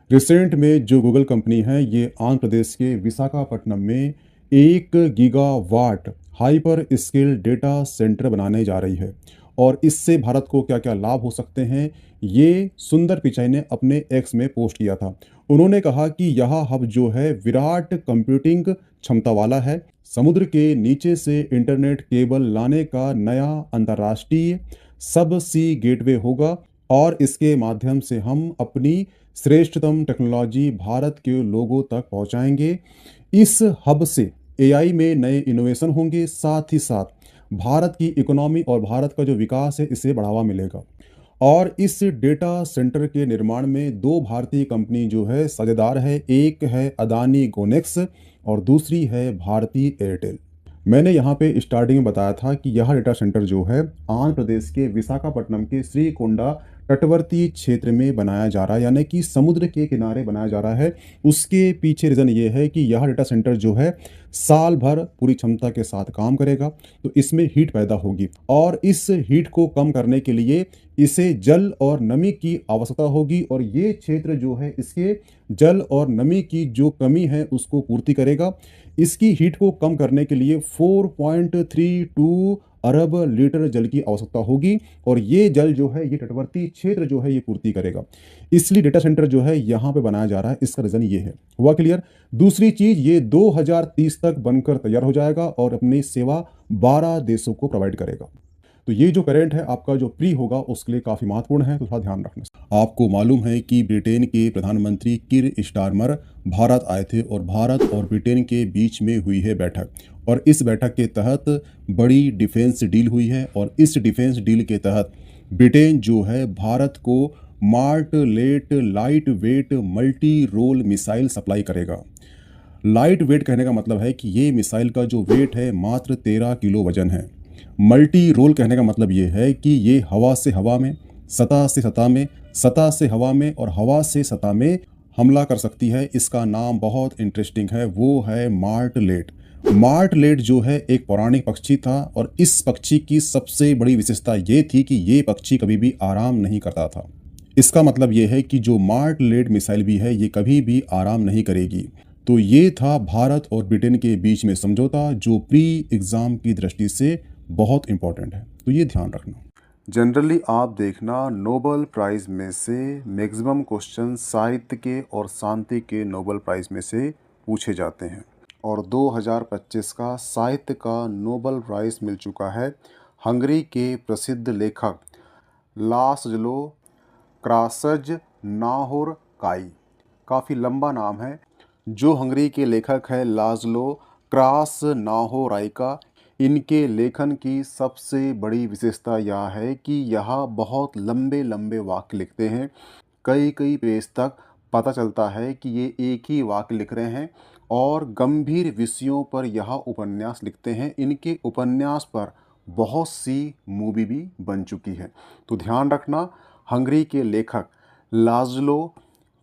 Recent में जो Google company है ये आंध्र प्रदेश के विशाखापट्टनम में 1 gigawatt hyper scale data centre बनाने जा रही है। और इससे भारत को क्या क्या लाभ हो सकते हैं, ये सुंदर पिचाई ने अपने एक्स में पोस्ट किया था। उन्होंने कहा कि यह हब जो है विराट कंप्यूटिंग क्षमता वाला है, समुद्र के नीचे से इंटरनेट केबल लाने का नया अंतर्राष्ट्रीय सब सी गेटवे होगा और इसके माध्यम से हम अपनी श्रेष्ठतम टेक्नोलॉजी भारत के लोगों तक पहुंचाएंगे। इस हब से एआई में नए इनोवेशन होंगे, साथ ही साथ भारत की इकोनॉमी और भारत का जो विकास है इसे बढ़ावा मिलेगा। और इस डेटा सेंटर के निर्माण में दो भारतीय कंपनी जो है साझेदार है, एक है अदानी गोनेक्स और दूसरी है भारती एयरटेल। मैंने यहाँ पे स्टार्टिंग में बताया था कि यह डेटा सेंटर जो है आंध्र प्रदेश के विशाखापट्टनम के श्रीकोंडा तटवर्ती क्षेत्र में बनाया जा रहा है, यानी कि समुद्र के किनारे बनाया जा रहा है। उसके पीछे रीज़न ये है कि यह डेटा सेंटर जो है साल भर पूरी क्षमता के साथ काम करेगा, तो इसमें हीट पैदा होगी और इस हीट को कम करने के लिए इसे जल और नमी की आवश्यकता होगी और ये क्षेत्र जो है इसके जल और नमी की जो कमी है उसको पूर्ति करेगा। इसकी हीट को कम करने के लिए 4.32 अरब लीटर जल की आवश्यकता होगी और ये जल जो है ये तटवर्ती क्षेत्र जो है ये पूर्ति करेगा। इसलिए डेटा सेंटर जो है यहाँ पे बनाया जा रहा है, इसका रीजन ये है। हुआ क्लियर? दूसरी चीज, ये 2030 तक बनकर तैयार हो जाएगा और अपनी सेवा 12 देशों को प्रोवाइड करेगा। तो ये जो करंट है आपका जो प्री होगा उसके लिए काफ़ी महत्वपूर्ण है, तो थोड़ा ध्यान रखना। आपको मालूम है कि ब्रिटेन के प्रधानमंत्री किर स्टारमर भारत आए थे और भारत और ब्रिटेन के बीच में हुई है बैठक और इस बैठक के तहत बड़ी डिफेंस डील हुई है और इस डिफेंस डील के तहत ब्रिटेन जो है भारत को Martlet light weight multi role missile supply करेगा। लाइट वेट कहने का मतलब है कि ये मिसाइल का जो वेट है मात्र 13 किलो वजन है। मल्टी रोल कहने का मतलब ये है कि ये हवा से हवा में, सतह से सतह में, सतह से हवा में और हवा से सतह में हमला कर सकती है। इसका नाम बहुत इंटरेस्टिंग है, वो है मार्टलेट। मार्टलेट जो है एक पौराणिक पक्षी था और इस पक्षी की सबसे बड़ी विशेषता ये थी कि ये पक्षी कभी भी आराम नहीं करता था। इसका मतलब ये है कि जो मार्टलेट मिसाइल भी है ये कभी भी आराम नहीं करेगी। तो ये था भारत और ब्रिटेन के बीच में समझौता जो प्री एग्जाम की दृष्टि से बहुत इंपॉर्टेंट है, तो ये ध्यान रखना। जनरली आप देखना नोबेल प्राइज़ में से मैक्सिमम क्वेश्चन साहित्य के और शांति के नोबेल प्राइज़ में से पूछे जाते हैं और 2025 का साहित्य का नोबेल प्राइज़ मिल चुका है हंगरी के प्रसिद्ध लेखक लासलो क्रासज़नाहोरकाई। काफ़ी लंबा नाम है। जो हंगरी के लेखक है लासलो क्रासनाहोराइका, इनके लेखन की सबसे बड़ी विशेषता यह है कि यह बहुत लंबे लंबे वाक्य लिखते हैं। कई कई पेज तक पता चलता है कि ये एक ही वाक्य लिख रहे हैं और गंभीर विषयों पर यह उपन्यास लिखते हैं। इनके उपन्यास पर बहुत सी मूवी भी बन चुकी है। तो ध्यान रखना, हंगरी के लेखक लासलो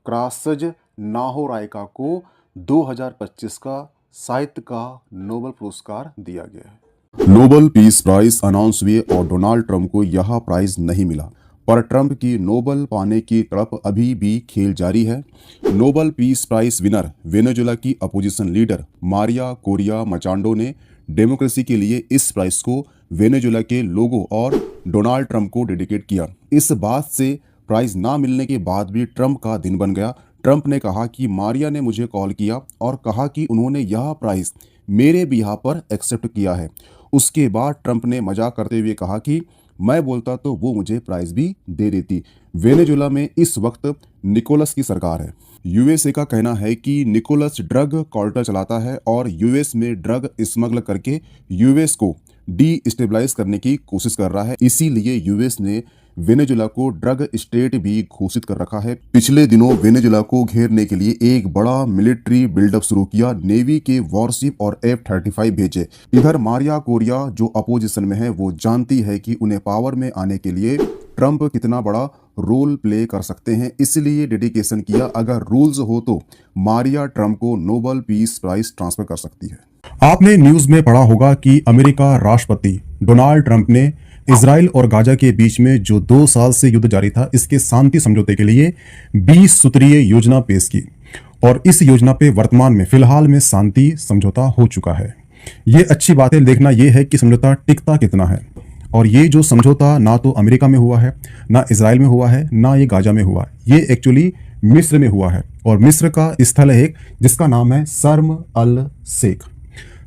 क्रासज़नाहोराइका को 2025 का साहित्य का नोबेल पुरस्कार दिया गया है। नोबेल पीस प्राइज अनाउंस हुए और डोनाल्ड ट्रंप को यह प्राइज नहीं मिला, पर ट्रंप की नोबेल पाने की तड़प अभी भी खेल जारी है। Nobel peace prize winner Venezuela की opposition leader Maria Corina Machado ने डेमोक्रेसी के लिए इस प्राइज को वेनेजुएला के लोगों और डोनाल्ड ट्रंप को डेडिकेट किया। इस बात से प्राइज ना मिलने के बाद भी ट्रंप का दिन बन गया। ट्रंप ने कहा कि मारिया ने मुझे कॉल किया और कहा कि उन्होंने यह प्राइज मेरे बिहाफ पर एक्सेप्ट किया है। उसके बाद ट्रंप ने मजाक करते हुए कहा कि मैं बोलता तो वो मुझे प्राइज भी दे देती। वेनेजुएला में इस वक्त निकोलस की सरकार है। यूएसए का कहना है कि निकोलस ड्रग कार्टेल चलाता है और यूएस में ड्रग स्मगल करके यूएस को डीस्टेबलाइज करने की कोशिश कर रहा है। इसीलिए यूएस ने वेनेजुएला को ड्रग स्टेट भी घोषित कर रखा है। पिछले दिनों वेनेजुएला को घेरने के लिए एक बड़ा मिलिट्री बिल्डअप शुरू किया। नेवी के वॉरशिप और F-35 भेजे। इधर मारिया कोरिया जो अपोजिशन में है वो जानती है कि उन्हें पावर में आने के लिए ट्रंप कितना बड़ा रोल प्ले कर सकते हैं, इसलिए डेडिकेशन किया। अगर रूल्स हो तो मारिया ट्रंप को नोबेल पीस प्राइज ट्रांसफर कर सकती है। आपने न्यूज में पढ़ा होगा कि अमेरिका राष्ट्रपति डोनाल्ड ट्रंप ने इजराइल और गाजा के बीच में जो 2 साल से युद्ध जारी था, इसके शांति समझौते के लिए 20 सूत्रीय योजना पेश की और इस योजना पे वर्तमान में फिलहाल में शांति समझौता हो चुका है। ये अच्छी बात है, देखना ये है कि समझौता टिकता कितना है। और ये जो समझौता ना तो अमेरिका में हुआ है, ना इजराइल में हुआ है, ना ये गाजा में हुआ, ये एक्चुअली मिस्र में हुआ है। और मिस्र का स्थल है एक जिसका नाम है शर्म अल शेख।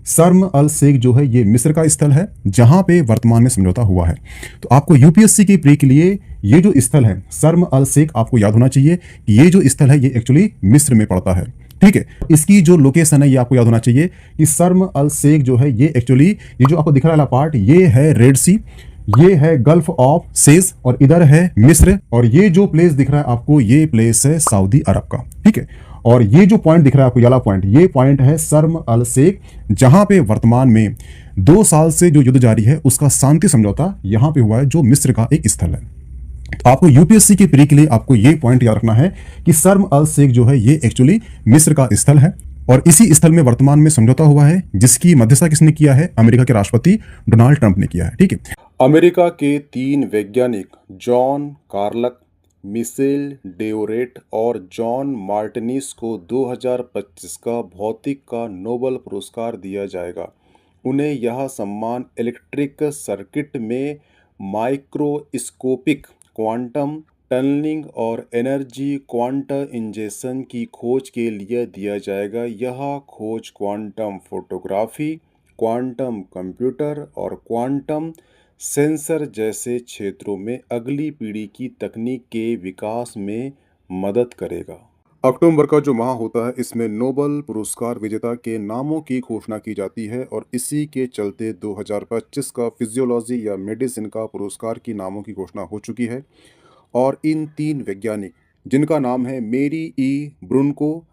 शर्म अल शेख जो है ये मिस्र का स्थल है जहां पे वर्तमान में समझौता हुआ है। तो आपको यूपीएससी की प्री के लिए ये जो स्थल है शर्म अल शेख आपको याद होना चाहिए कि ये जो स्थल है ये एक्चुअली मिस्र में पड़ता है। ठीक है, इसकी जो लोकेशन है ये आपको याद होना चाहिए कि शर्म अल शेख जो है ये एक्चुअली ये जो आपको दिख रहा है पार्ट, ये है रेड सी, ये है गल्फ ऑफ सेज और इधर है मिस्र, और ये जो प्लेस दिख रहा है आपको ये प्लेस है सऊदी अरब का। ठीक है, और ये जो पॉइंट दिख रहा है आपको येलो पॉइंट, ये पॉइंट है शर्म अल शेख जहां पे वर्तमान में 2 साल से जो युद्ध जारी है उसका शांति समझौता यहां पे हुआ है जो मिस्र का एक स्थल है। तो आपको यूपीएससी की प्री के लिए आपको ये पॉइंट याद रखना है कि शर्म अल शेख जो है ये एक्चुअली मिस्र का स्थल है और इसी स्थल में वर्तमान में समझौता हुआ है जिसकी मध्यस्थता किसने किया है? अमेरिका के राष्ट्रपति डोनाल्ड ट्रंप ने किया है। ठीक है, अमेरिका के 3 वैज्ञानिक जॉन कार्लक, मिशेल डेओरेट और जॉन मार्टिनिस को 2025 का भौतिक का नोबेल पुरस्कार दिया जाएगा। उन्हें यह सम्मान इलेक्ट्रिक सर्किट में माइक्रोस्कोपिक क्वांटम टनलिंग और एनर्जी क्वांटम इंजेक्शन की खोज के लिए दिया जाएगा। यह खोज क्वांटम फोटोग्राफी, क्वांटम कंप्यूटर और क्वांटम सेंसर जैसे क्षेत्रों में अगली पीढ़ी की तकनीक के विकास में मदद करेगा। अक्टूबर का जो माह होता है इसमें नोबेल पुरस्कार विजेता के नामों की घोषणा की जाती है और इसी के चलते 2025 का फिजियोलॉजी या मेडिसिन का पुरस्कार की नामों की घोषणा हो चुकी है। और इन 3 वैज्ञानिक जिनका नाम है मेरी ई ब्रुनको,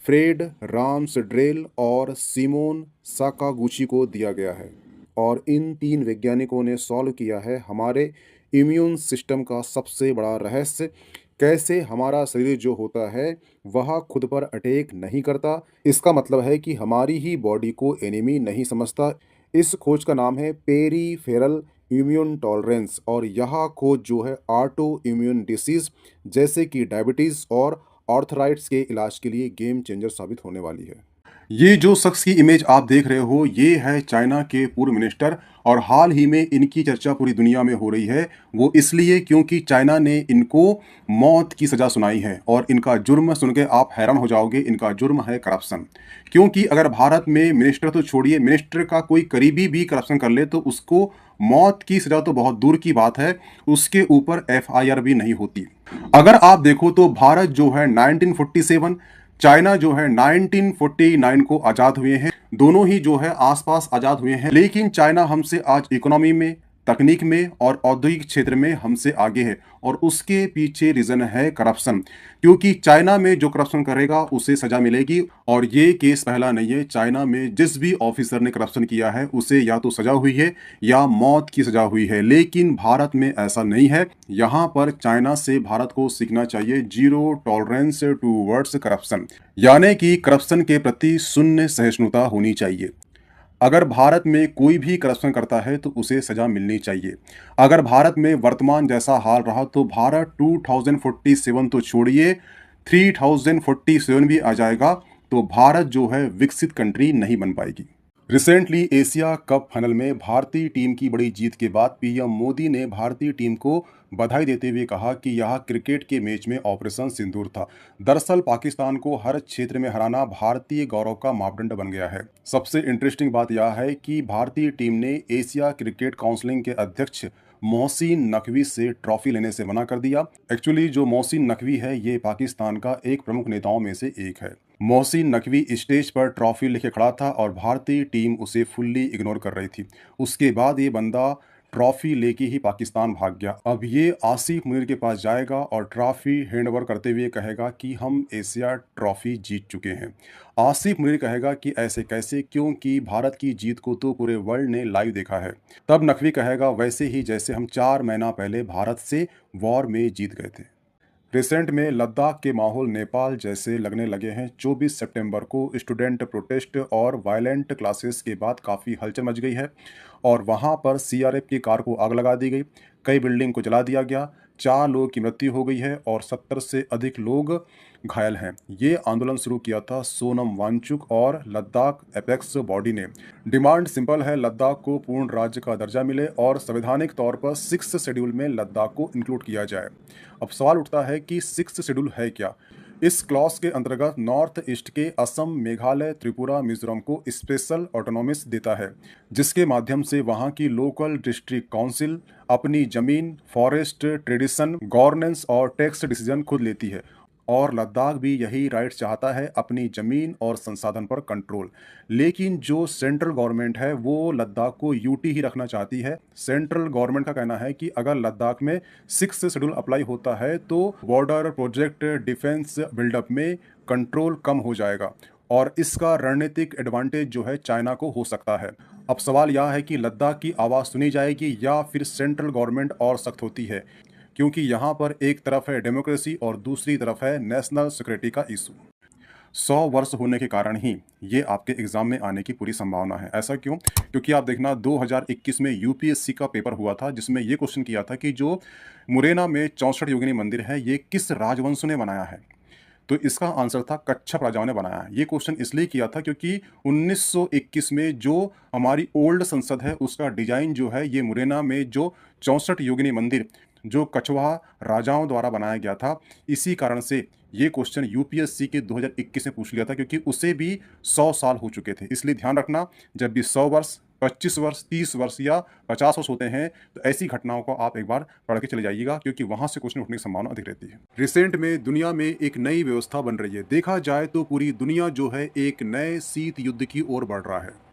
फ्रेड राम्सड्रेल और सिमोन साकागुची को दिया गया है। और इन 3 वैज्ञानिकों ने सॉल्व किया है हमारे इम्यून सिस्टम का सबसे बड़ा रहस्य, कैसे हमारा शरीर जो होता है वह खुद पर अटैक नहीं करता। इसका मतलब है कि हमारी ही बॉडी को एनिमी नहीं समझता। इस खोज का नाम है पेरीफेरल इम्यून टॉलरेंस और यह खोज जो है ऑटो इम्यून डिसीज जैसे कि डायबिटीज़ और आर्थराइटिस के इलाज के लिए गेम चेंजर साबित होने वाली है। ये जो शख्स की इमेज आप देख रहे हो ये है चाइना के पूर्व मिनिस्टर और हाल ही में इनकी चर्चा पूरी दुनिया में हो रही है। वो इसलिए क्योंकि चाइना ने इनको मौत की सज़ा सुनाई है और इनका जुर्म सुन के आप हैरान हो जाओगे। इनका जुर्म है करप्शन। क्योंकि अगर भारत में मिनिस्टर तो छोड़िए, मिनिस्टर का कोई करीबी भी करप्शन कर ले तो उसको मौत की सज़ा तो बहुत दूर की बात है, उसके ऊपर एफआईआर भी नहीं होती। अगर आप देखो तो भारत जो है 1947, चाइना जो है 1949 को आज़ाद हुए हैं। दोनों ही जो है आसपास आज़ाद हुए हैं, लेकिन चाइना हमसे आज इकोनॉमी में, तकनीक में और औद्योगिक क्षेत्र में हमसे आगे है और उसके पीछे रीज़न है करप्शन। क्योंकि चाइना में जो करप्शन करेगा उसे सज़ा मिलेगी और ये केस पहला नहीं है। चाइना में जिस भी ऑफिसर ने करप्शन किया है उसे या तो सज़ा हुई है या मौत की सज़ा हुई है, लेकिन भारत में ऐसा नहीं है। यहाँ पर चाइना से भारत को सीखना चाहिए जीरो टॉलरेंस टूवर्ड्स करप्शन, यानी कि करप्शन के प्रति शून्य सहिष्णुता होनी चाहिए। अगर भारत में कोई भी करप्शन करता है तो उसे सज़ा मिलनी चाहिए। अगर भारत में वर्तमान जैसा हाल रहा तो भारत 2047 तो छोड़िए 3047 भी आ जाएगा तो भारत जो है विकसित कंट्री नहीं बन पाएगी। रिसेंटली एशिया कप फाइनल में भारतीय टीम की बड़ी जीत के बाद पीएम मोदी ने भारतीय टीम को बधाई देते हुए कहा कि यह क्रिकेट के मैच में ऑपरेशन सिंदूर था। दरअसल पाकिस्तान को हर क्षेत्र में हराना भारतीय गौरव का मापदंड बन गया है। सबसे इंटरेस्टिंग बात यह है कि भारतीय टीम ने एशिया क्रिकेट काउंसिल के अध्यक्ष मोहसिन नकवी से ट्रॉफी लेने से मना कर दिया। एक्चुअली जो मोहसिन नकवी है ये पाकिस्तान का एक प्रमुख नेताओं में से एक है। मोहसिन नकवी स्टेज पर ट्रॉफी लेके खड़ा था और भारतीय टीम उसे फुल्ली इग्नोर कर रही थी। उसके बाद ये बंदा ट्रॉफी लेके ही पाकिस्तान भाग गया। अब ये आसिफ मुनीर के पास जाएगा और ट्रॉफी हैंडओवर करते हुए कहेगा कि हम एशिया ट्रॉफी जीत चुके हैं। आसिफ मुनीर कहेगा कि ऐसे कैसे, क्योंकि भारत की जीत को तो पूरे वर्ल्ड ने लाइव देखा है। तब नकवी कहेगा वैसे ही जैसे हम 4 महीना पहले भारत से वॉर में जीत गए थे। रिसेंट में लद्दाख के माहौल नेपाल जैसे लगने लगे हैं। 24 सितंबर को स्टूडेंट प्रोटेस्ट और वायलेंट क्लासेस के बाद काफ़ी हलचल मच गई है और वहां पर सीआरएफ की कार को आग लगा दी गई, कई बिल्डिंग को जला दिया गया, 4 लोगों की मृत्यु हो गई है और 70 से अधिक लोग घायल हैं। ये आंदोलन शुरू किया था सोनम वांगचुक और लद्दाख एपेक्स बॉडी ने। डिमांड सिंपल है, लद्दाख को पूर्ण राज्य का दर्जा मिले और संवैधानिक तौर पर 6 शेड्यूल में लद्दाख को इंक्लूड किया जाए। अब सवाल उठता है कि 6 शेड्यूल है क्या? इस क्लॉज के अंतर्गत नॉर्थ ईस्ट के असम, मेघालय, त्रिपुरा, मिजोरम को स्पेशल ऑटोनॉमिस देता है, जिसके माध्यम से वहां की लोकल डिस्ट्रिक्ट काउंसिल अपनी जमीन, फॉरेस्ट, ट्रेडिशन, गवर्नेंस और टैक्स डिसीजन खुद लेती है। और लद्दाख भी यही राइट चाहता है, अपनी ज़मीन और संसाधन पर कंट्रोल। लेकिन जो सेंट्रल गवर्नमेंट है वो लद्दाख को यूटी ही रखना चाहती है। सेंट्रल गवर्नमेंट का कहना है कि अगर लद्दाख में 6 शेड्यूल अप्लाई होता है तो बॉर्डर प्रोजेक्ट, डिफेंस बिल्डअप में कंट्रोल कम हो जाएगा और इसका रणनीतिक एडवांटेज जो है चाइना को हो सकता है। अब सवाल यह है कि लद्दाख की आवाज़ सुनी जाएगी या फिर सेंट्रल गवर्नमेंट और सख्त होती है, क्योंकि यहाँ पर एक तरफ है डेमोक्रेसी और दूसरी तरफ है नेशनल सिक्योरिटी का इशू। 100 वर्ष होने के कारण ही ये आपके एग्जाम में आने की पूरी संभावना है। ऐसा क्यों? क्योंकि आप देखना 2021 में यूपीएससी का पेपर हुआ था जिसमें ये क्वेश्चन किया था कि जो मुरैना में 64 योगिनी मंदिर है ये किस राजवंश ने बनाया है? तो इसका आंसर था कच्छप राजाओं ने बनाया है। ये क्वेश्चन इसलिए किया था क्योंकि 1921 में जो हमारी ओल्ड संसद है उसका डिजाइन जो है ये मुरैना में जो 64 योगिनी मंदिर जो कछवाहा राजाओं द्वारा बनाया गया था, इसी कारण से ये क्वेश्चन यूपीएससी के 2021 में पूछ लिया था, क्योंकि उसे भी 100 साल हो चुके थे। इसलिए ध्यान रखना, जब भी 100 वर्ष, 25 वर्ष, 30 वर्ष या 50 वर्ष होते हैं तो ऐसी घटनाओं को आप एक बार पढ़ के चले जाइएगा, क्योंकि वहां से क्वेश्चन उठने की संभावना अधिक रहती है। रिसेंट में दुनिया में एक नई व्यवस्था बन रही है। देखा जाए तो पूरी दुनिया जो है एक नए शीत युद्ध की ओर बढ़ रहा है,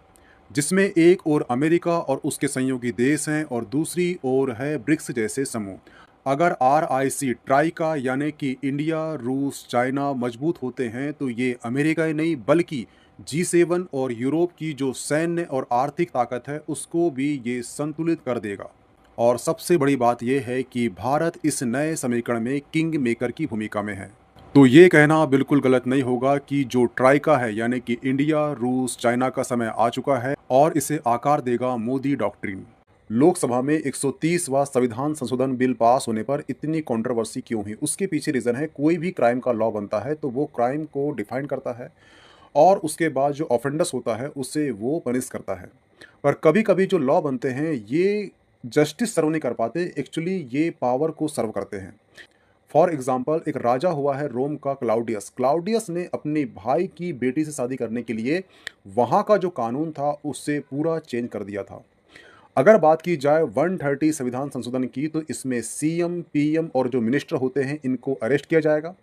जिसमें एक ओर अमेरिका और उसके सहयोगी देश हैं और दूसरी ओर है ब्रिक्स जैसे समूह। अगर RIC ट्राइका यानी कि इंडिया, रूस, चाइना मजबूत होते हैं तो ये अमेरिका ही नहीं बल्कि G7 और यूरोप की जो सैन्य और आर्थिक ताकत है उसको भी ये संतुलित कर देगा। और सबसे बड़ी बात यह है कि भारत इस नए समीकरण में किंग मेकर की भूमिका में है। तो ये कहना बिल्कुल गलत नहीं होगा कि जो ट्राइका है यानी कि इंडिया, रूस, चाइना का समय आ चुका है और इसे आकार देगा मोदी डॉक्ट्रिन। लोकसभा में 130वां संविधान संशोधन बिल पास होने पर इतनी कंट्रोवर्सी क्यों हुई? उसके पीछे रीजन है, कोई भी क्राइम का लॉ बनता है तो वो क्राइम को डिफाइन करता है और उसके बाद जो ऑफेंडर्स होता है उसे वो पनिश करता है। पर कभी कभी जो लॉ बनते हैं ये जस्टिस सर्व नहीं कर पाते, एक्चुअली ये पावर को सर्व करते हैं। फॉर एग्जाम्पल, एक राजा हुआ है रोम का क्लाउडियस। क्लाउडियस ने अपने भाई की बेटी से शादी करने के लिए वहाँ का जो कानून था उससे पूरा चेंज कर दिया था। अगर बात की जाए 130 संविधान संशोधन की तो इसमें CM, PM और जो मिनिस्टर होते हैं इनको अरेस्ट किया जाएगा,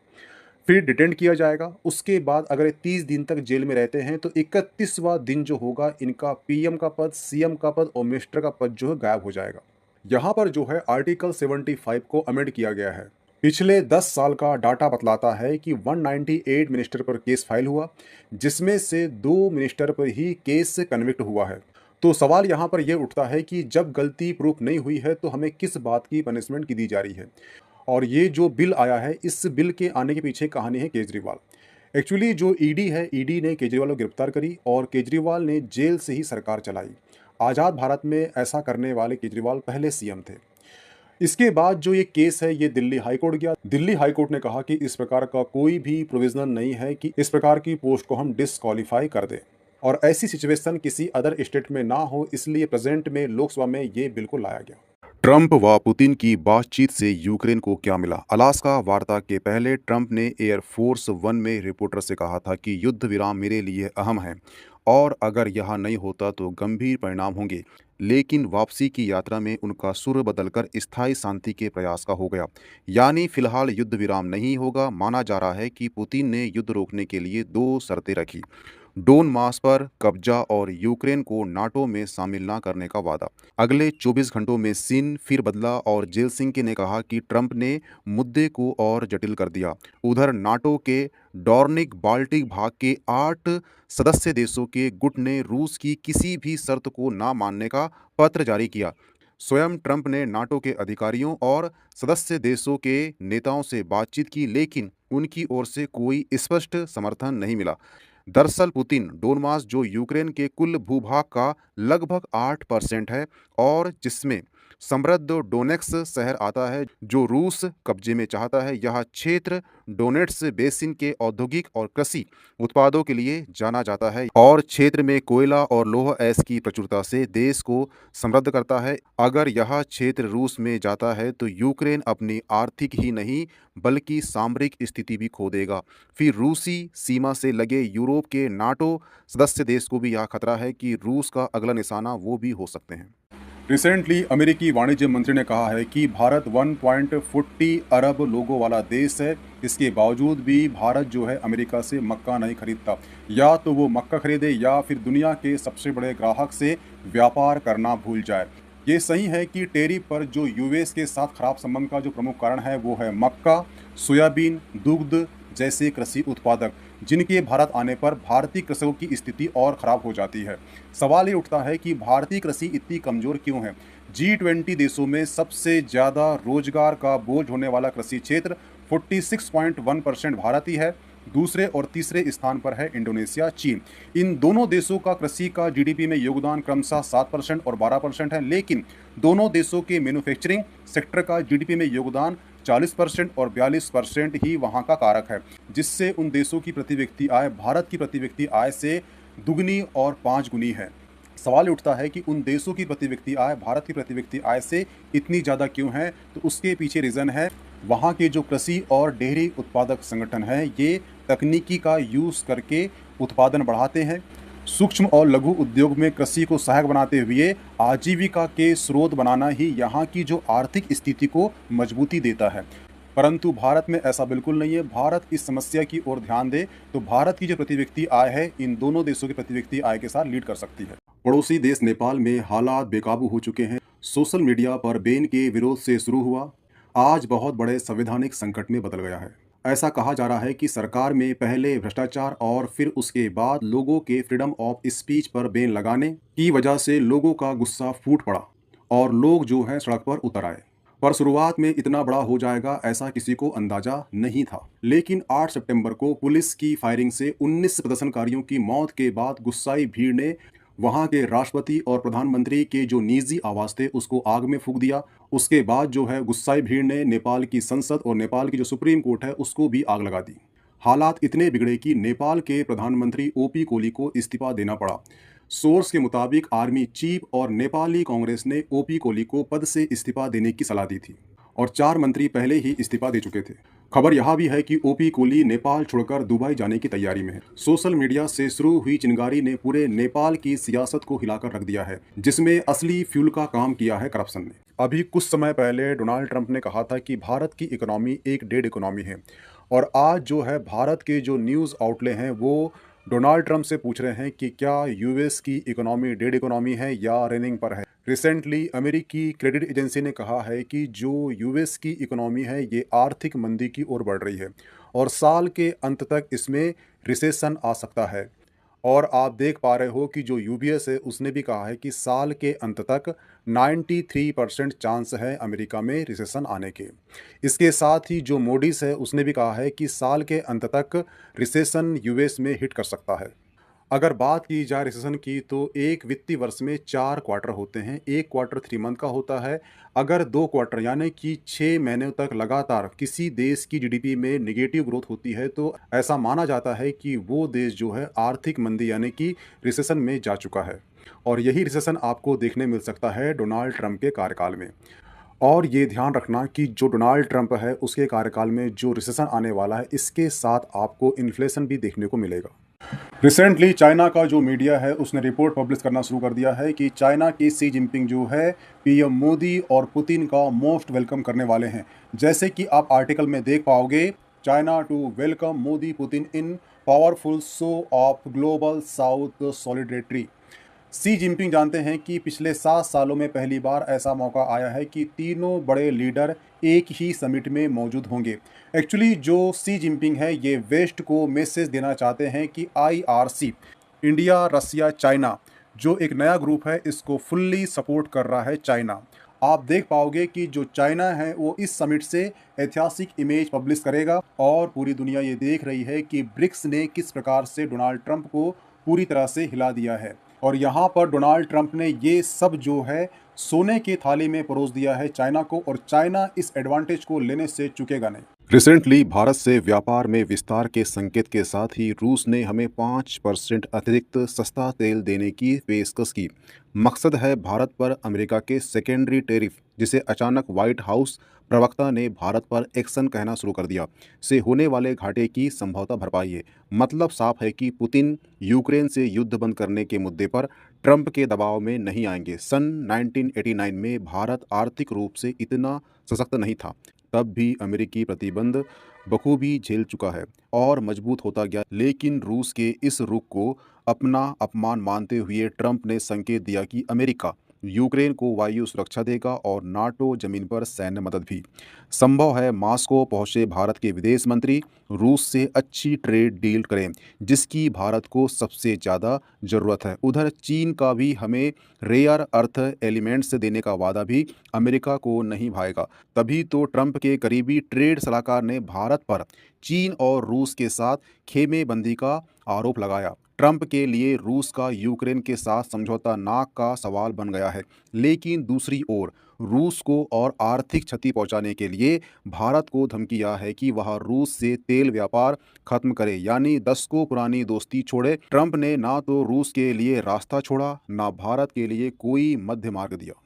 फिर डिटेंड किया जाएगा। उसके बाद अगर ये 30 दिन तक जेल में रहते हैं तो 31वां दिन जो होगा इनका PM का पद, CM का पद और मिनिस्टर का पद जो है गायब हो जाएगा। यहाँ पर जो है आर्टिकल 75 को अमेंड किया गया है। पिछले 10 साल का डाटा बतलाता है कि 198 मिनिस्टर पर केस फाइल हुआ, जिसमें से 2 मिनिस्टर पर ही केस से कन्विक्ट हुआ है। तो सवाल यहाँ पर यह उठता है कि जब गलती प्रूफ नहीं हुई है तो हमें किस बात की पनिशमेंट की दी जा रही है? और ये जो बिल आया है, इस बिल के आने के पीछे कहानी है केजरीवाल। एक्चुअली जो ईडी है, ईडी ने केजरीवाल को गिरफ्तार करी और केजरीवाल ने जेल से ही सरकार चलाई। आज़ाद भारत में ऐसा करने वाले केजरीवाल पहले CM थे। इसके बाद जो ये केस है ये दिल्ली हाईकोर्ट गया। दिल्ली हाईकोर्ट ने कहा कि इस प्रकार का कोई भी प्रोविजन नहीं है कि इस प्रकार की पोस्ट को हम डिस्क्वालीफाई कर दें और ऐसी सिचुएशन किसी अदर स्टेट में ना हो, इसलिए प्रेजेंट में लोकसभा में ये बिल्कुल लाया गया। ट्रंप व पुतिन की बातचीत से यूक्रेन को क्या मिला? अलास्का वार्ता के पहले ट्रंप ने एयरफोर्स 1 में रिपोर्टर से कहा था कि युद्ध विराम मेरे लिए अहम है और अगर यह नहीं होता तो गंभीर परिणाम होंगे। लेकिन वापसी की यात्रा में उनका सुर बदलकर स्थायी शांति के प्रयास का हो गया, यानी फिलहाल युद्ध विराम नहीं होगा। माना जा रहा है कि पुतिन ने युद्ध रोकने के लिए 2 शर्तें रखी: डोनबास पर कब्जा और यूक्रेन को नाटो में शामिल न करने का वादा। अगले 24 घंटों में सीन फिर बदला और जेलसिंकी ने कहा कि ट्रंप ने मुद्दे को और जटिल कर दिया। उधर नाटो के डॉर्निक बाल्टिक भाग के 8 सदस्य देशों के गुट ने रूस की किसी भी शर्त को ना मानने का पत्र जारी किया। स्वयं ट्रंप ने नाटो के अधिकारियों और सदस्य देशों के नेताओं से बातचीत की, लेकिन उनकी ओर से कोई स्पष्ट समर्थन नहीं मिला। दरअसल पुतिन डोनबास, जो यूक्रेन के कुल भूभाग का लगभग 8% है और जिसमें समृद्ध डोनेक्स शहर आता है, जो रूस कब्जे में चाहता है, यह क्षेत्र डोनेट्स बेसिन के औद्योगिक और कृषि उत्पादों के लिए जाना जाता है और क्षेत्र में कोयला और लौह अयस्क की प्रचुरता से देश को समृद्ध करता है। अगर यह क्षेत्र रूस में जाता है तो यूक्रेन अपनी आर्थिक ही नहीं बल्कि सामरिक स्थिति भी खो देगा। फिर रूसी सीमा से लगे यूरोप के नाटो सदस्य देश को भी यह खतरा है कि रूस का अगला निशाना वो भी हो सकते हैं। रिसेंटली अमेरिकी वाणिज्य मंत्री ने कहा है कि भारत 1.40 अरब लोगों वाला देश है। इसके बावजूद भी भारत जो है अमेरिका से मक्का नहीं खरीदता। या तो वो मक्का खरीदे या फिर दुनिया के सबसे बड़े ग्राहक से व्यापार करना भूल जाए। ये सही है कि टैरिफ पर जो यूएस के साथ खराब संबंध का जो प्रमुख कारण है वो है मक्का, सोयाबीन, दुग्ध जैसे कृषि उत्पादक, जिनके भारत आने पर भारतीय कृषकों की स्थिति और खराब हो जाती है। सवाल ये उठता है कि भारतीय कृषि इतनी कमजोर क्यों है। G20 देशों में सबसे ज़्यादा रोजगार का बोझ होने वाला कृषि क्षेत्र 46.1% भारत ही है। दूसरे और तीसरे स्थान पर है इंडोनेशिया, चीन। इन दोनों देशों का कृषि का जीडीपी में योगदान क्रमशः 7% और 12% है, लेकिन दोनों देशों के मैन्युफैक्चरिंग सेक्टर का जीडीपी में योगदान 40% और 42% ही वहाँ का कारक है, जिससे उन देशों की प्रति व्यक्ति आय भारत की प्रति व्यक्ति आय से दुगनी और 5 गुनी है। सवाल उठता है कि उन देशों की प्रति व्यक्ति आय भारत की प्रति व्यक्ति आय से इतनी ज़्यादा क्यों है। तो उसके पीछे रीज़न है वहाँ के जो कृषि और डेयरी उत्पादक संगठन है, ये तकनीकी का यूज़ करके उत्पादन बढ़ाते हैं। सूक्ष्म और लघु उद्योग में कृषि को सहायक बनाते हुए आजीविका के स्रोत बनाना ही यहाँ की जो आर्थिक स्थिति को मजबूती देता है। परंतु भारत में ऐसा बिल्कुल नहीं है। भारत इस समस्या की ओर ध्यान दे तो भारत की जो प्रति व्यक्ति आय है इन दोनों देशों की प्रति व्यक्ति आय के साथ लीड कर सकती है। पड़ोसी देश नेपाल में हालात बेकाबू हो चुके हैं। सोशल मीडिया पर बेन के विरोध से शुरू हुआ, आज बहुत बड़े संवैधानिक संकट में बदल गया है। ऐसा कहा जा रहा है कि सरकार में पहले भ्रष्टाचार और फिर उसके बाद लोगों के फ्रीडम ऑफ स्पीच पर बैन लगाने की वजह से लोगों का गुस्सा फूट पड़ा और लोग जो है सड़क पर उतर आए। पर शुरुआत में इतना बड़ा हो जाएगा ऐसा किसी को अंदाजा नहीं था। लेकिन 8 सितंबर को पुलिस की फायरिंग से 19 प्रदर्शनकारियों की मौत के बाद गुस्साई भीड़ ने वहां के राष्ट्रपति और प्रधानमंत्री के जो निजी आवास थे उसको आग में फूंक दिया। उसके बाद जो है गुस्साई भीड़ ने नेपाल की संसद और नेपाल की जो सुप्रीम कोर्ट है उसको भी आग लगा दी। हालात इतने बिगड़े कि नेपाल के प्रधानमंत्री ओपी कोली को इस्तीफा देना पड़ा। सोर्स के मुताबिक आर्मी चीफ और नेपाली कांग्रेस ने ओपी कोली को पद से इस्तीफा देने की सलाह दी थी और 4 मंत्री पहले ही इस्तीफा दे चुके थे। खबर यह भी है कि ओपी कोली नेपाल छोड़कर दुबई जाने की तैयारी में है। सोशल मीडिया से शुरू हुई चिंगारी ने पूरे नेपाल की सियासत को हिलाकर रख दिया है, जिसमें असली फ्यूल का काम किया है करप्शन ने। अभी कुछ समय पहले डोनाल्ड ट्रंप ने कहा था कि भारत की इकोनॉमी एक डेड इकोनॉमी है और आज जो है भारत के जो न्यूज़ आउटलेट हैं वो डोनाल्ड ट्रंप से पूछ रहे हैं कि क्या यूएस की इकोनॉमी डेड इकोनॉमी है या रनिंग पर है। रिसेंटली अमेरिकी क्रेडिट एजेंसी ने कहा है कि जो यूएस की इकोनॉमी है ये आर्थिक मंदी की ओर बढ़ रही है और साल के अंत तक इसमें रिसेशन आ सकता है। और आप देख पा रहे हो कि जो यूबीएस है उसने भी कहा है कि साल के अंत तक 93% चांस है अमेरिका में रिसेशन आने के। इसके साथ ही जो मोडीज है उसने भी कहा है कि साल के अंत तक रिसेशन यूएस में हिट कर सकता है। अगर बात की जाए रिसेशन की तो एक वित्तीय वर्ष में 4 क्वार्टर होते हैं। एक क्वार्टर 3 मंथ का होता है। अगर 2 क्वार्टर यानी कि 6 महीने तक लगातार किसी देश की जीडीपी में नेगेटिव ग्रोथ होती है तो ऐसा माना जाता है कि वो देश जो है आर्थिक मंदी यानी कि रिसेशन में जा चुका है। और यही रिसेशन आपको देखने मिल सकता है डोनाल्ड ट्रंप के कार्यकाल में। और ये ध्यान रखना कि जो डोनाल्ड ट्रंप है उसके कार्यकाल में जो रिसेशन आने वाला है इसके साथ आपको इन्फ्लेशन भी देखने को मिलेगा। रिसेंटली चाइना का जो मीडिया है उसने रिपोर्ट पब्लिश करना शुरू कर दिया है कि चाइना की शी जिनपिंग जो है पीएम मोदी और पुतिन का मोस्ट वेलकम करने वाले हैं। जैसे कि आप आर्टिकल में देख पाओगे, China to welcome Modi Putin in powerful show of global south solidarity. Xi Jinping जानते हैं कि पिछले 7 सालों में पहली बार ऐसा मौका आया है कि तीनों बड़े लीडर एक ही समिट में मौजूद होंगे। एक्चुअली जो शी जिनपिंग है ये वेस्ट को मैसेज देना चाहते हैं कि IRC, इंडिया रसिया चाइना, जो एक नया ग्रुप है इसको फुल्ली सपोर्ट कर रहा है चाइना। आप देख पाओगे कि जो चाइना है वो इस समिट से ऐतिहासिक इमेज पब्लिश करेगा और पूरी दुनिया ये देख रही है कि ब्रिक्स ने किस प्रकार से डोनाल्ड ट्रंप को पूरी तरह से हिला दिया है। और यहाँ पर डोनाल्ड ट्रंप ने ये सब जो है सोने की थाली में परोस दिया है चाइना को, और चाइना इस एडवांटेज को लेने से चूकेगा नहीं। रिसेंटली भारत से व्यापार में विस्तार के संकेत के साथ ही रूस ने हमें 5% अतिरिक्त सस्ता तेल देने की पेशकश की। मकसद है भारत पर अमेरिका के सेकेंडरी टैरिफ, जिसे अचानक व्हाइट हाउस प्रवक्ता ने भारत पर एक्शन कहना शुरू कर दिया, से होने वाले घाटे की संभवतः भरपाई है। मतलब साफ है कि पुतिन यूक्रेन से युद्ध बंद करने के मुद्दे पर ट्रंप के दबाव में नहीं आएंगे। सन 1989 में भारत आर्थिक रूप से इतना सशक्त नहीं था, तब भी अमेरिकी प्रतिबंध बखूबी झेल चुका है और मजबूत होता गया। लेकिन रूस के इस रुख को अपना अपमान मानते हुए ट्रंप ने संकेत दिया कि अमेरिका यूक्रेन को वायु सुरक्षा देगा और नाटो जमीन पर सैन्य मदद भी संभव है। मास्को पहुंचे भारत के विदेश मंत्री रूस से अच्छी ट्रेड डील करें, जिसकी भारत को सबसे ज़्यादा ज़रूरत है। उधर चीन का भी हमें रेयर अर्थ एलिमेंट्स देने का वादा भी अमेरिका को नहीं भाएगा। तभी तो ट्रंप के करीबी ट्रेड सलाहकार ने भारत पर चीन और रूस के साथ खेमेबंदी का आरोप लगाया। ट्रंप के लिए रूस का यूक्रेन के साथ समझौता नाक का सवाल बन गया है। लेकिन दूसरी ओर रूस को और आर्थिक क्षति पहुंचाने के लिए भारत को धमकिया है कि वह रूस से तेल व्यापार खत्म करे, यानी दशकों पुरानी दोस्ती छोड़े। ट्रंप ने ना तो रूस के लिए रास्ता छोड़ा, ना भारत के लिए कोई मध्य मार्ग दिया।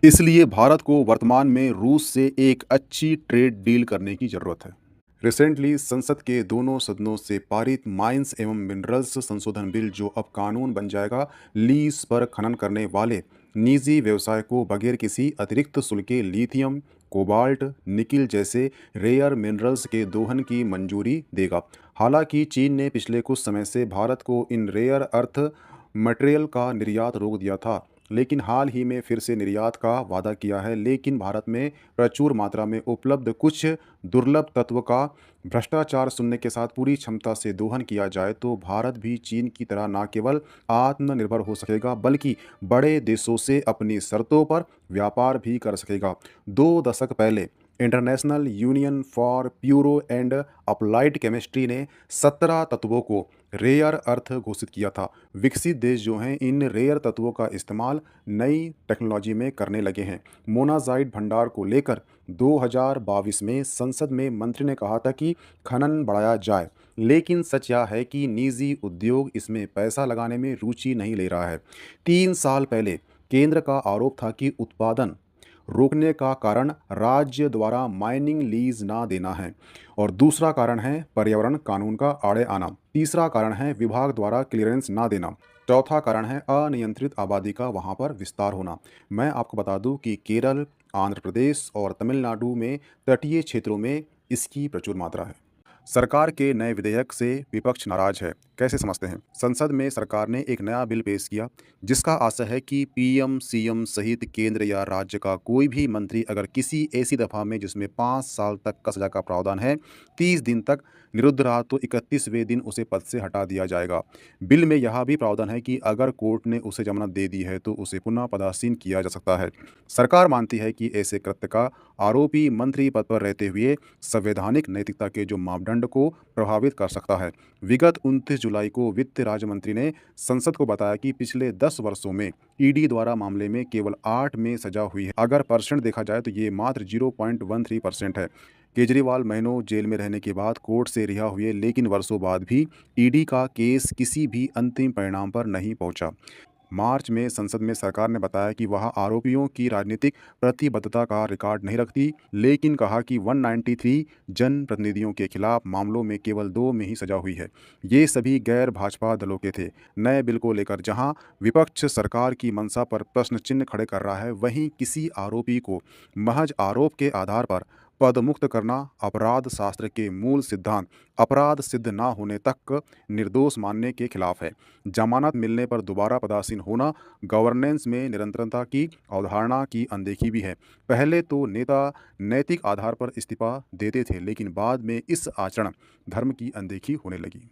इसलिए भारत को वर्तमान में रूस से एक अच्छी ट्रेड डील करने की जरूरत है। रिसेंटली संसद के दोनों सदनों से पारित माइंस एवं मिनरल्स संशोधन बिल, जो अब कानून बन जाएगा, लीज पर खनन करने वाले निजी व्यवसाय को बगैर किसी अतिरिक्त शुल्क के लिथियम, कोबाल्ट, निकिल जैसे रेयर मिनरल्स के दोहन की मंजूरी देगा। हालांकि चीन ने पिछले कुछ समय से भारत को इन रेयर अर्थ मटेरियल का निर्यात रोक दिया था, लेकिन हाल ही में फिर से निर्यात का वादा किया है। लेकिन भारत में प्रचुर मात्रा में उपलब्ध कुछ दुर्लभ तत्व का भ्रष्टाचार शून्य के साथ पूरी क्षमता से दोहन किया जाए तो भारत भी चीन की तरह न केवल आत्मनिर्भर हो सकेगा, बल्कि बड़े देशों से अपनी शर्तों पर व्यापार भी कर सकेगा। 2 दशक पहले international union for furrow and applied chemistry ने 17 तत्वों को रेयर अर्थ घोषित किया था। विकसित देश जो हैं इन रेयर तत्वों का इस्तेमाल नई टेक्नोलॉजी में करने लगे हैं। मोनाजाइट भंडार को लेकर 2022 में संसद में मंत्री ने कहा था कि खनन बढ़ाया जाए, लेकिन सच यह है कि निजी उद्योग इसमें पैसा लगाने में रुचि नहीं ले रहा है। 3 साल पहले केंद्र का आरोप था कि उत्पादन रोकने का कारण राज्य द्वारा माइनिंग लीज ना देना है, और दूसरा कारण है पर्यावरण कानून का आड़े आना। तीसरा कारण है विभाग द्वारा क्लियरेंस ना देना। चौथा कारण है अनियंत्रित आबादी का वहां पर विस्तार होना। मैं आपको बता दूं कि केरल, आंध्र प्रदेश और तमिलनाडु में तटीय क्षेत्रों में इसकी प्रचुर मात्रा है। सरकार के नए विधेयक से विपक्ष नाराज है। कैसे समझते हैं? संसद में सरकार ने एक नया बिल पेश किया, जिसका आशय है कि पीएम, सीएम सहित केंद्र या राज्य का कोई भी मंत्री अगर किसी ऐसी दफा में जिसमें 5 साल तक का सजा का प्रावधान है 30 दिन तक निरुद्ध रहा तो 31वें दिन उसे पद से हटा दिया जाएगा। बिल में यह भी प्रावधान है कि अगर कोर्ट ने उसे जमानत दे दी है तो उसे पुनः पदासीन किया जा सकता है। सरकार मानती है कि ऐसे कृत्य का आरोपी मंत्री पद पर रहते हुए संवैधानिक नैतिकता के जो मापदंड को प्रभावित कर सकता है। विगत 29 जुलाई को वित्त राज्य मंत्री ने संसद को बताया कि पिछले 10 वर्षों में ईडी द्वारा मामले में केवल 8 में सजा हुई है। अगर परसेंट देखा जाए तो ये मात्र 0.13% है। केजरीवाल महीनों जेल में रहने के बाद कोर्ट से रिहा हुए, लेकिन वर्षों बाद भी ईडी का केस किसी भी अंतिम परिणाम पर नहीं पहुंचा। मार्च में संसद में सरकार ने बताया कि वह आरोपियों की राजनीतिक प्रतिबद्धता का रिकॉर्ड नहीं रखती, लेकिन कहा कि 193 जनप्रतिनिधियों के खिलाफ मामलों में केवल 2 में ही सजा हुई है। ये सभी गैर भाजपा दलों के थे। नए बिल को लेकर जहां विपक्ष सरकार की मंशा पर प्रश्न चिन्ह खड़े कर रहा है, वहीं किसी आरोपी को महज आरोप के आधार पर पदमुक्त करना अपराध शास्त्र के मूल सिद्धांत अपराध सिद्ध न होने तक निर्दोष मानने के खिलाफ है। जमानत मिलने पर दोबारा पदासीन होना गवर्नेंस में निरंतरता की अवधारणा की अनदेखी भी है। पहले तो नेता नैतिक आधार पर इस्तीफा देते थे, लेकिन बाद में इस आचरण धर्म की अनदेखी होने लगी।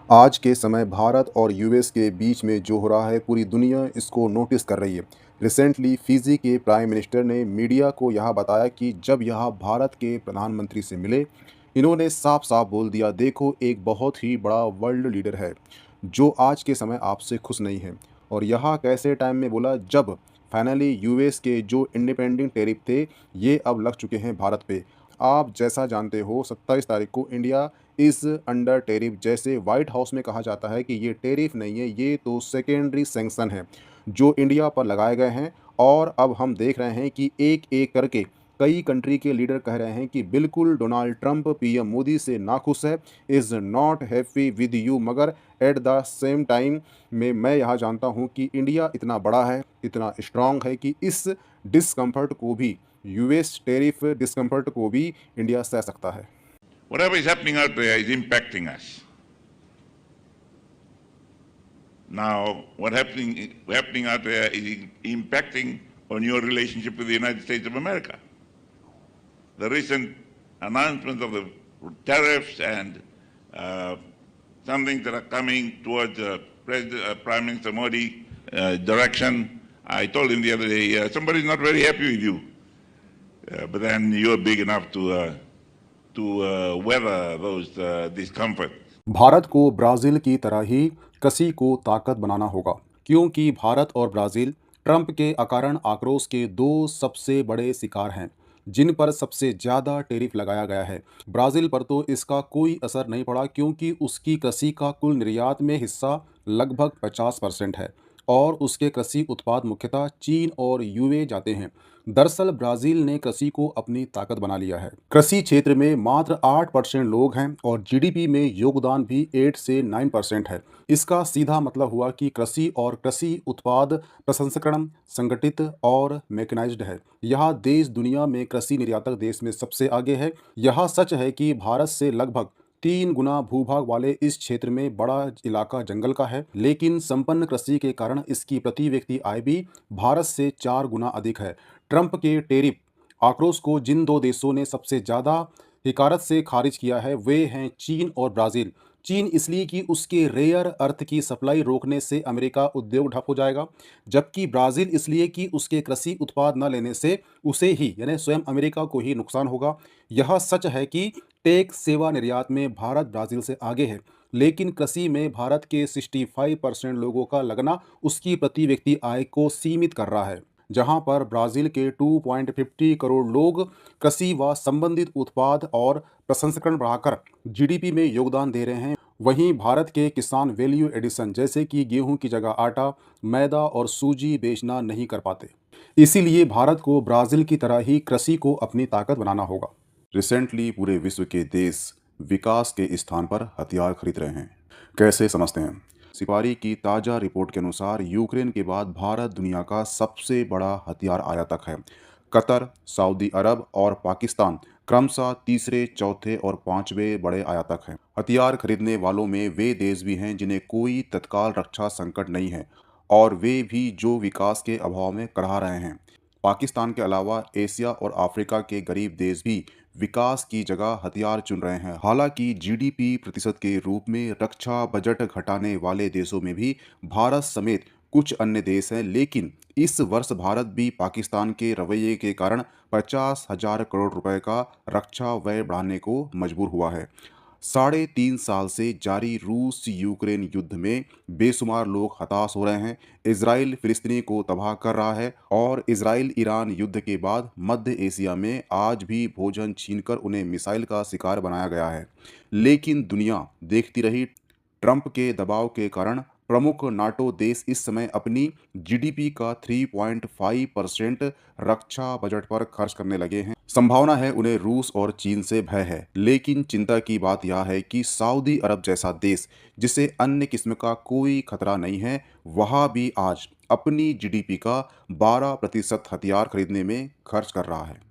आज के समय भारत और यूएस के बीच में जो हो रहा है, पूरी दुनिया इसको नोटिस कर रही है। रिसेंटली फिजी के प्राइम मिनिस्टर ने मीडिया को यह बताया कि जब यह भारत के प्रधानमंत्री से मिले, इन्होंने साफ साफ बोल दिया, देखो एक बहुत ही बड़ा वर्ल्ड लीडर है जो आज के समय आपसे खुश नहीं है। और यह कैसे टाइम में बोला, जब फाइनली यूएस के जो इंडिपेंडेंट टैरिफ थे ये अब लग चुके हैं भारत पे। आप जैसा जानते हो 27 तारीख को इंडिया इस अंडर टैरिफ, जैसे व्हाइट हाउस में कहा जाता है कि ये टैरिफ नहीं है, ये तो सेकेंडरी सैंक्शन है जो इंडिया पर लगाए गए हैं। और अब हम देख रहे हैं कि एक एक करके कई कंट्री के लीडर कह रहे हैं कि बिल्कुल डोनाल्ड ट्रंप पीएम मोदी से नाखुश है, is not happy with you. मगर एट द सेम टाइम में मैं यहाँ जानता हूँ कि इंडिया इतना बड़ा है, इतना स्ट्रांग है कि इस डिस्कम्फर्ट को भी, यूएस टैरिफ डिस्कम्फर्ट को भी इंडिया सह सकता है। Whatever is happening out there is impacting us. Now, happening out there is impacting on your relationship with the United States of America. The recent announcement of the tariffs and some things that are coming towards Prime Minister Modi direction. I told him the other day, somebody's not very happy with you, but then you're big enough to weather those discomforts. Bharat को Brazil की तरह ही कसी को ताकत बनाना होगा, क्योंकि भारत और Brazil Trump के अकारण आक्रोश के दो सबसे बड़े शिकार हैं जिन पर सबसे ज़्यादा टैरिफ लगाया गया है। ब्राज़ील पर तो इसका कोई असर नहीं पड़ा क्योंकि उसकी कृषि का कुल निर्यात में हिस्सा लगभग 50% है और उसके कृषि उत्पाद मुख्यतः चीन और यूए जाते हैं। दरअसल ब्राज़ील ने कृषि को अपनी ताकत बना लिया है। कृषि क्षेत्र में मात्र 8% लोग हैं और जीडीपी में योगदान भी 8 से 9% है। इसका सीधा मतलब हुआ कि कृषि और कृषि उत्पाद प्रसंस्करण संगठित और मैकेनाइज्ड है। यह देश दुनिया में कृषि निर्यातक देश में सबसे आगे है। यह सच है कि भारत से लगभग 3 गुना भूभाग वाले इस क्षेत्र में बड़ा इलाका जंगल का है, लेकिन संपन्न कृषि के कारण इसकी प्रति व्यक्ति आय भी भारत से 4 गुना अधिक है। ट्रंप के टैरिफ आक्रोश को जिन दो देशों ने सबसे ज़्यादा हिकारत से खारिज किया है वे हैं चीन और ब्राज़ील। चीन इसलिए कि उसके रेयर अर्थ की सप्लाई रोकने से अमेरिका उद्योग ठप हो जाएगा, जबकि ब्राज़ील इसलिए कि उसके कृषि उत्पाद न लेने से उसे ही यानी स्वयं अमेरिका को ही नुकसान होगा। यह सच है कि टेक सेवा निर्यात में भारत ब्राज़ील से आगे है, लेकिन कृषि में भारत के 65% लोगों का लगना उसकी प्रति व्यक्ति आय को सीमित कर रहा है, जहां पर ब्राज़ील के 2.50 करोड़ लोग कृषि व संबंधित उत्पाद और प्रसंस्करण बढ़ाकर जीडीपी में योगदान दे रहे हैं। वहीं भारत के किसान वैल्यू एडिशन जैसे कि गेहूं की जगह आटा, मैदा और सूजी बेचना नहीं कर पाते। इसीलिए भारत को ब्राज़ील की तरह ही कृषि को अपनी ताकत बनाना होगा। रिसेंटली पूरे विश्व के देश विकास के स्थान पर हथियार खरीद रहे हैं। कैसे समझते हैं? सिपारी की ताज़ा रिपोर्ट के अनुसार यूक्रेन के बाद भारत दुनिया का सबसे बड़ा हथियार आयातक है। कतर, सऊदी अरब और पाकिस्तान क्रमशः तीसरे, चौथे और पांचवें बड़े आयातक हैं। हथियार खरीदने वालों में वे देश भी हैं जिन्हें कोई तत्काल रक्षा संकट नहीं है और वे भी जो विकास के अभाव में कराह रहे हैं। पाकिस्तान के अलावा एशिया और अफ्रीका के गरीब देश भी विकास की जगह हथियार चुन रहे हैं। हालांकि जीडीपी प्रतिशत के रूप में रक्षा बजट घटाने वाले देशों में भी भारत समेत कुछ अन्य देश हैं, लेकिन इस वर्ष भारत भी पाकिस्तान के रवैये के कारण 50,000 करोड़ रुपए का रक्षा व्यय बढ़ाने को मजबूर हुआ है। 3.5 साल से जारी रूस यूक्रेन युद्ध में बेशुमार लोग हताश हो रहे हैं। इजराइल फिलिस्तीनी को तबाह कर रहा है और इजराइल ईरान युद्ध के बाद मध्य एशिया में आज भी भोजन छीनकर उन्हें मिसाइल का शिकार बनाया गया है। लेकिन दुनिया देखती रही। ट्रंप के दबाव के कारण प्रमुख नाटो देश इस समय अपनी जीडीपी का 3.5% रक्षा बजट पर खर्च करने लगे हैं। संभावना है उन्हें रूस और चीन से भय है, लेकिन चिंता की बात यह है कि सऊदी अरब जैसा देश जिसे अन्य किस्म का कोई खतरा नहीं है, वह भी आज अपनी जीडीपी का 12% हथियार खरीदने में खर्च कर रहा है।